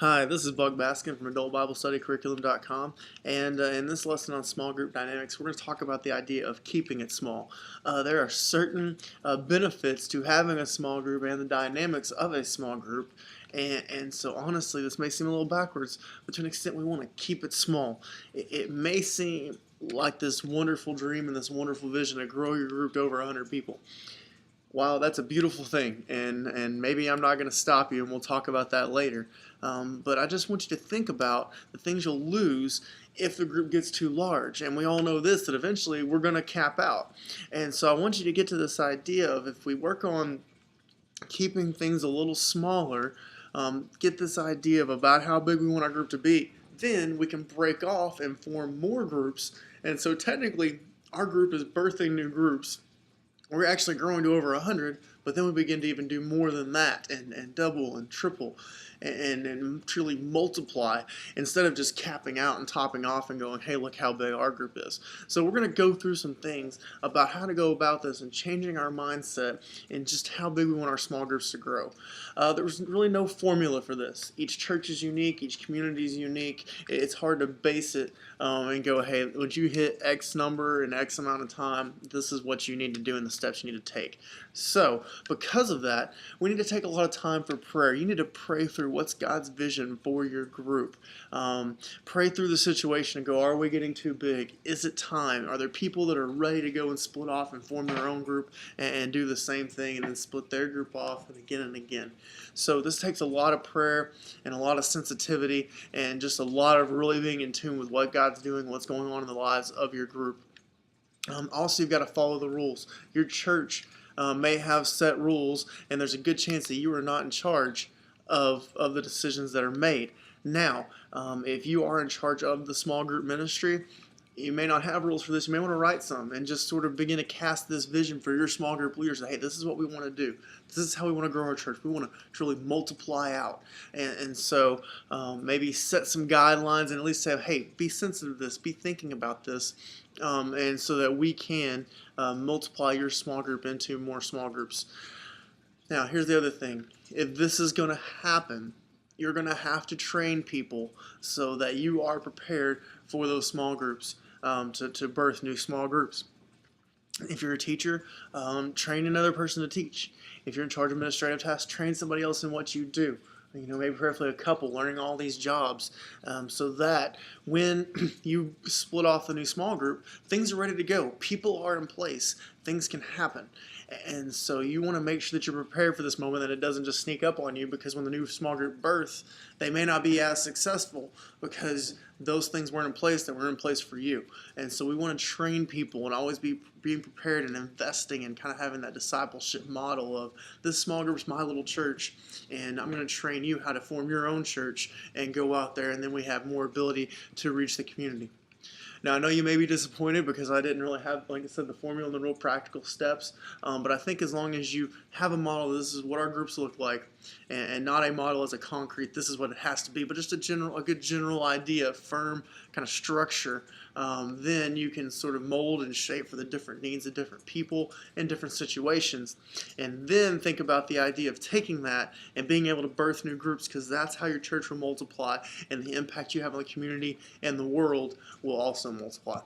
Hi, this is Bug Baskin from AdultBibleStudyCurriculum.com, and in this lesson on small group dynamics, we're going to talk about the idea of keeping it small. There are certain benefits to having a small group and the dynamics of a small group, and so honestly, this may seem a little backwards, but to an extent, we want to keep it small. It may seem like this wonderful dream and this wonderful vision to grow your group to over 100 people. Wow, that's a beautiful thing, and maybe I'm not going to stop you, and we'll talk about that later. But I just want you to think about the things you'll lose if the group gets too large. And we all know this, that eventually we're going to cap out. And so I want you to get to this idea of if we work on keeping things a little smaller, get this idea of about how big we want our group to be, then we can break off and form more groups. And so technically, our group is birthing new groups. We're actually growing to over 100, but then we begin to even do more than that and double and triple and truly multiply instead of just capping out and topping off and going, hey, look how big our group is. So we're going to go through some things about how to go about this and changing our mindset and just how big we want our small groups to grow. There's really no formula for this. Each church is unique, each community is unique. It's hard to base it and go, hey, would you hit X number in X amount of time? This is what you need to do and the steps you need to take. So, because of that, we need to take a lot of time for prayer. You need to pray through what's God's vision for your group. Pray through the situation and go, are we getting too big? Is it time? Are there people that are ready to go and split off and form their own group and do the same thing and then split their group off and again? So this takes a lot of prayer and a lot of sensitivity and just a lot of really being in tune with what God's doing, what's going on in the lives of your group. Also, you've got to follow the rules. Your church may have set rules, and there's a good chance that you are not in charge of the decisions that are made. Now, if you are in charge of the small group ministry, you may not have rules for this. You may want to write some and just sort of begin to cast this vision for your small group leaders. Hey, this is what we want to do. This is how we want to grow our church. We want to truly multiply out. And so maybe set some guidelines and at least say, hey, be sensitive to this. Be thinking about this. And so that we can multiply your small group into more small groups. Now, here's the other thing. If this is going to happen, you're going to have to train people so that you are prepared for those small groups, to birth new small groups. If you're a teacher, train another person to teach. If you're in charge of administrative tasks, train somebody else in what you do. Maybe preferably a couple learning all these jobs, so that when you split off the new small group, things are ready to go. People are in place. Things can happen. And so you want to make sure that you're prepared for this moment, that it doesn't just sneak up on you, because when the new small group births, they may not be as successful because those things weren't in place that were in place for you. And so we want to train people and always be being prepared and investing and kind of having that discipleship model of this small group's my little church, and I'm going to train you how to form your own church and go out there, and then we have more ability to reach the community. Now, I know you may be disappointed because I didn't really have, like I said, the formula and the real practical steps, but I think as long as you have a model, this is what our groups look like, and not a model as a concrete, this is what it has to be, but just a good general idea, firm kind of structure, then you can sort of mold and shape for the different needs of different people in different situations, and then think about the idea of taking that and being able to birth new groups, because that's how your church will multiply, and the impact you have on the community and the world will also multiply.